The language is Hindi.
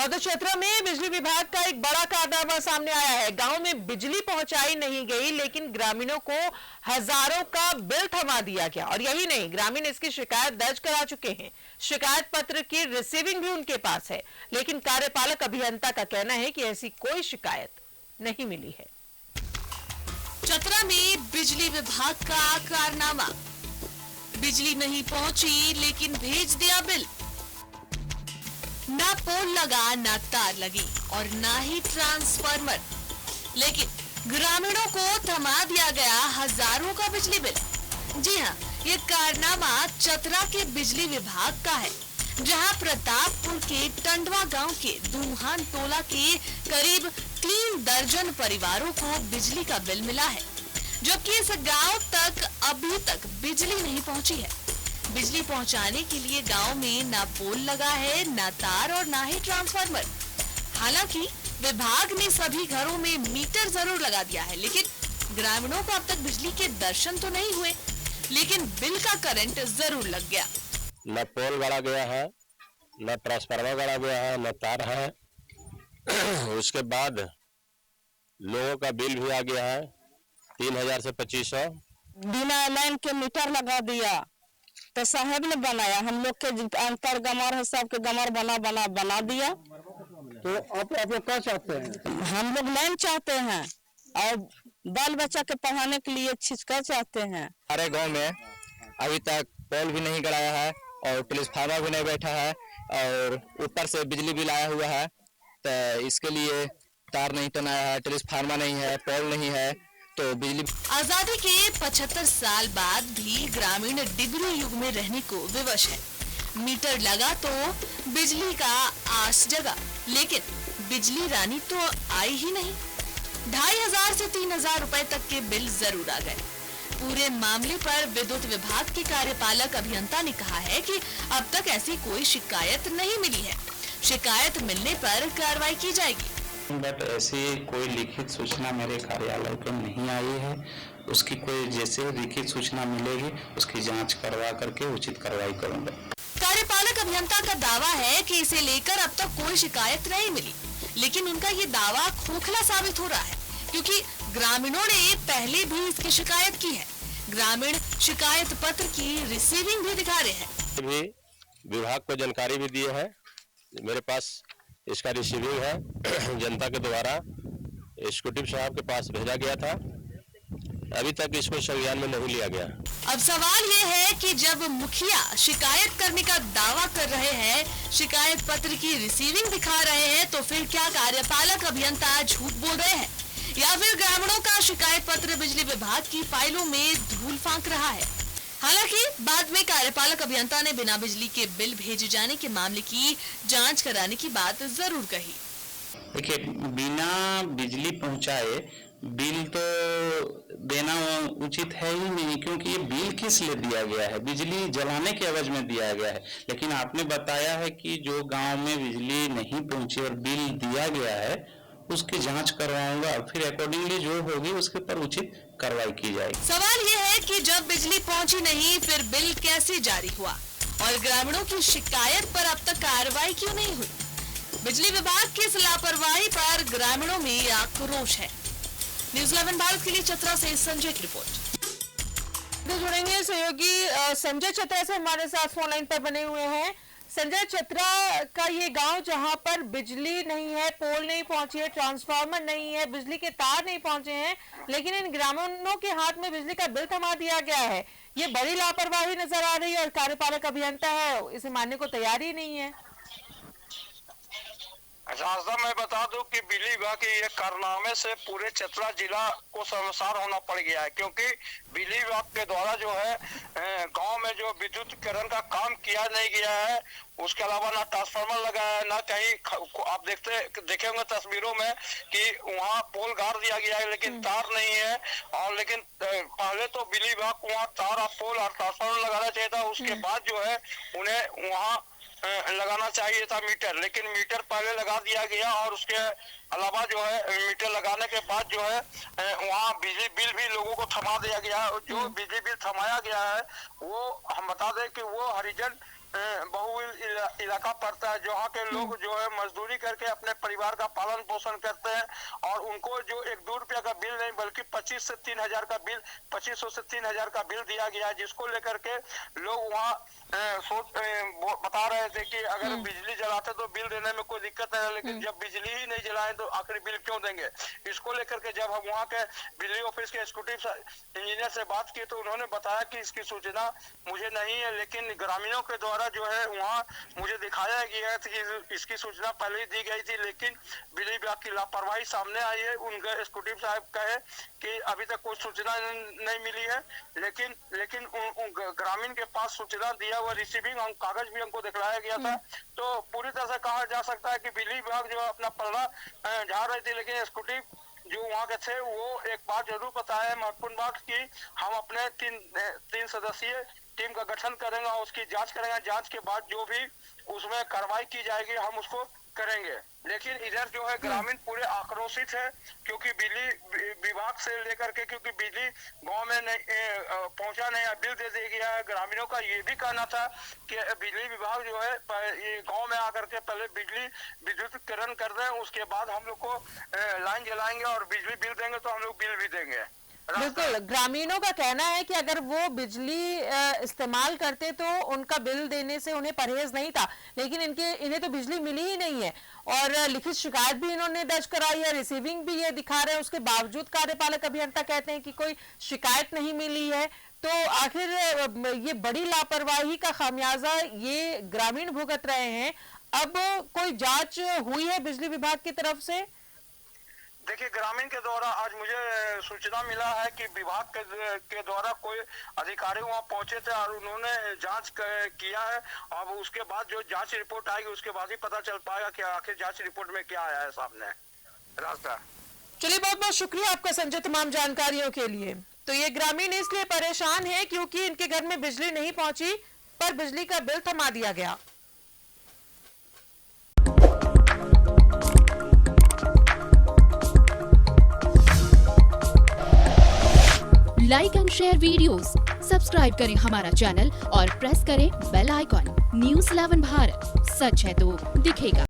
और तो चतरा में बिजली विभाग का एक बड़ा कारनामा सामने आया है। गांव में बिजली पहुंचाई नहीं गई, लेकिन ग्रामीणों को हजारों का बिल थमा दिया गया। और यही नहीं, ग्रामीण इसकी शिकायत दर्ज करा चुके हैं। शिकायत पत्र की रिसीविंग भी उनके पास है, लेकिन कार्यपालक अभियंता का कहना है कि ऐसी कोई शिकायत नहीं मिली है। चतरा में बिजली विभाग का कारनामा, बिजली नहीं पहुंची लेकिन भेज दिया बिल। ना पोल लगा, ना तार लगी और ना ही ट्रांसफार्मर, लेकिन ग्रामीणों को थमा दिया गया हजारों का बिजली बिल। जी हाँ, ये कारनामा चतरा के बिजली विभाग का है, जहां प्रतापपुर के टंडवा गांव के दूहान टोला के करीब 3 दर्जन परिवारों को बिजली का बिल मिला है, जबकि इस गांव तक अभी तक बिजली नहीं पहुंची है। बिजली पहुंचाने के लिए गांव में ना पोल लगा है, ना तार और ना ही ट्रांसफार्मर। हालांकि विभाग ने सभी घरों में मीटर जरूर लगा दिया है, लेकिन ग्रामीणों को अब तक बिजली के दर्शन तो नहीं हुए, लेकिन बिल का करंट जरूर लग गया। न पोल गाड़ा गया है, न ट्रांसफार्मर गाड़ा गया है, न तार है। उसके बाद लोगों का बिल भी आ गया है 3000 से 2500। बिना लाइन के मीटर लगा दिया तो साहब ने बनाया, हम लोग के अंतर गमार है, सबके गमार बना दिया। तो आप लोग क्या चाहते हैं? हम लोग लाइन चाहते हैं और बाल बच्चा के पढ़ाने के लिए छिचका चाहते हैं। हमारे गांव में अभी तक पोल भी नहीं गड़ाया है और ट्रांसफार्मर भी नहीं बैठा है और ऊपर से बिजली बिल आया हुआ है, तो इसके लिए तार नहीं टनाया है, ट्रांसफार्मर नहीं है, पोल नहीं है, तो बिजली। आजादी के 75 साल बाद भी ग्रामीण डिग्री युग में रहने को विवश है। मीटर लगा तो बिजली का आस जगा, लेकिन बिजली रानी तो आई ही नहीं। 2500 से 3000 रुपए तक के बिल जरूर आ गए। पूरे मामले पर विद्युत विभाग के कार्यपालक अभियंता ने कहा है कि अब तक ऐसी कोई शिकायत नहीं मिली है। शिकायत मिलने पर कार्रवाई की जाएगी। बट ऐसी कोई लिखित सूचना मेरे कार्यालय पर नहीं आई है। उसकी कोई जैसे लिखित सूचना मिलेगी उसकी जांच करवा करके उचित कार्रवाई करूंगा। कार्यपालक अभियंता का दावा है कि इसे लेकर अब तक कोई शिकायत नहीं मिली, लेकिन उनका ये दावा खोखला साबित हो रहा है, क्योंकि ग्रामीणों ने पहले भी इसकी शिकायत की है। ग्रामीण शिकायत पत्र की रिसीविंग भी दिखा रहे हैं। भी विभाग को जानकारी भी दी है, मेरे पास इसका रिसीविंग है। जनता के द्वारा एग्जीक्यूटिव साहब के पास भेजा गया था, अभी तक इसको संज्ञान में नहीं लिया गया। अब सवाल ये है कि जब मुखिया शिकायत करने का दावा कर रहे हैं, शिकायत पत्र की रिसीविंग दिखा रहे हैं, तो फिर क्या कार्यपालक अभियंता झूठ बोल रहे हैं, या फिर ग्रामीणों का शिकायत पत्र बिजली विभाग की फाइलों में धूल फांक रहा है? हालांकि बाद में कार्यपालक अभियंता ने बिना बिजली के बिल भेजे जाने के मामले की जांच कराने की बात जरूर कही। देखिए, बिना बिजली पहुंचाए बिल तो देना उचित है ही नहीं, क्योंकि ये बिल किस लिए दिया गया है? बिजली जलाने के एवज में दिया गया है। लेकिन आपने बताया है कि जो गांव में बिजली नहीं पहुंची और बिल दिया गया है उसकी जांच करवाऊंगा, फिर अकॉर्डिंगली जो होगी उसके ऊपर उचित कार्रवाई की जाएगी। सवाल ये है कि जब बिजली पहुंची नहीं, फिर बिल कैसे जारी हुआ और ग्रामीणों की शिकायत पर अब तक कार्रवाई क्यों नहीं हुई? बिजली विभाग की इस लापरवाही पर ग्रामीणों में आक्रोश है। न्यूज़ 11 भारत के लिए चतरा से संजय की रिपोर्ट। जुड़ेंगे सहयोगी संजय चतरा से हमारे साथ फोन लाइन पर बने हुए हैं। संजय, चतरा का ये गांव जहां पर बिजली नहीं है, पोल नहीं पहुंची है, ट्रांसफार्मर नहीं है, बिजली के तार नहीं पहुंचे हैं, लेकिन इन ग्रामीणों के हाथ में बिजली का बिल थमा दिया गया है। ये बड़ी लापरवाही नजर आ रही है और कार्यपालक अभियंता है इसे मानने को तैयार ही नहीं है। अच्छा, मैं बता दूं कि बिजली विभाग के ये कारनामे से पूरे चतरा जिला को शर्मसार होना पड़ गया है, क्योंकि बिजली विभाग के द्वारा जो है गांव में जो विद्युतीकरण का काम किया नहीं गया है, उसके अलावा ना ट्रांसफार्मर लगा है, ना कहीं आप देखे होंगे तस्वीरों में कि वहाँ पोल गाड़ दिया गया है, लेकिन तार नहीं है। और लेकिन पहले तो बिजली विभाग को वहाँ तार और पोल और ट्रांसफार्मर लगाना चाहिए था, उसके बाद जो है उन्हें वहाँ लगाना चाहिए था मीटर, लेकिन मीटर पहले लगा दिया गया और उसके अलावा जो है मीटर लगाने के बाद जो है वहाँ बिजली बिल भी लोगों को थमा दिया गया। जो बिजली बिल थमाया गया है वो हम बता दें कि वो हरिजन बहुल इलाका पड़ता है, जहाँ के लोग जो है मजदूरी करके अपने परिवार का पालन पोषण करते हैं, और उनको जो 1-2 रुपया का बिल नहीं बल्कि 25 से 3 हजार का बिल, 2500 से 3 हजार का बिल दिया गया है, जिसको लेकर के लोग वहाँ बता रहे थे कि अगर बिजली जलाते तो बिल देने में कोई दिक्कत नहीं है, लेकिन जब बिजली ही नहीं जलाए तो आखिर बिल क्यों देंगे। इसको लेकर के जब हम वहाँ के बिजली ऑफिस के एग्जीक्यूटिव इंजीनियर से बात की तो उन्होंने बताया कि इसकी सूचना मुझे नहीं है, लेकिन ग्रामीणों के द्वारा जो है वहाँ मुझे दिखाया गया था कि इसकी सूचना पहले ही दी गई थी, लेकिन बिजली विभाग की लापरवाही सामने आई है। उनके एग्जीक्यूटिव साहब कहे कि अभी तक कोई सूचना नहीं मिली है, लेकिन उन ग्रामीण के पास सूचना दिया हुआ रिसीविंग कागज भी हमको दिखलाया गया था। तो पूरी तरह से कहा जा सकता है कि बिजली विभाग जो अपना पल्ला झाड़ रही थी, लेकिन एग्जीक्यूटिव जो वहाँ के थे वो एक बात जरूर बताया महत्वपूर्ण बात की हम अपने तीन सदस्यीय टीम का गठन करेंगे और उसकी जांच करेंगे। जांच के बाद जो भी उसमें कार्रवाई की जाएगी हम उसको करेंगे। लेकिन इधर जो है ग्रामीण पूरे आक्रोशित है, क्योंकि बिजली विभाग से लेकर के, क्योंकि बिजली गांव में नहीं पहुंचा नहीं, बिल दे दिया गया है। ग्रामीणों का ये भी कहना था कि बिजली विभाग जो है ये गांव में आकर के पहले बिजली विद्युतीकरण कर दें, उसके बाद हम लोग को लाइन जलाएंगे और बिजली बिल देंगे तो हम लोग बिल भी देंगे। बिल्कुल, ग्रामीणों का कहना है कि अगर वो बिजली इस्तेमाल करते तो उनका बिल देने से उन्हें परहेज नहीं था, लेकिन इन्हें तो बिजली मिली ही नहीं है और लिखित शिकायत भी इन्होंने दर्ज कराई है, रिसीविंग भी ये दिखा रहे हैं, उसके बावजूद कार्यपालक अभियंता कहते हैं कि कोई शिकायत नहीं मिली है। तो आखिर ये बड़ी लापरवाही का खामियाजा ये ग्रामीण भुगत रहे हैं। अब कोई जांच हुई है बिजली विभाग की तरफ से? देखिए, ग्रामीण के द्वारा आज मुझे सूचना मिला है कि विभाग के द्वारा कोई अधिकारी वहां पहुंचे थे और उन्होंने जांच किया है। अब उसके बाद जो जांच रिपोर्ट आएगी उसके बाद ही पता चल पाएगा कि आखिर जांच रिपोर्ट में क्या आया है सामने। रास्ता चलिए, बहुत बहुत शुक्रिया आपका संजय तमाम जानकारियों के लिए। तो ये ग्रामीण इसलिए परेशान है क्योंकि इनके घर में बिजली नहीं पहुंची पर बिजली का बिल थमा दिया गया। Like and share videos, subscribe करें हमारा चैनल और प्रेस करें बेल आइकॉन। न्यूज़ 11 भारत, सच है तो दिखेगा।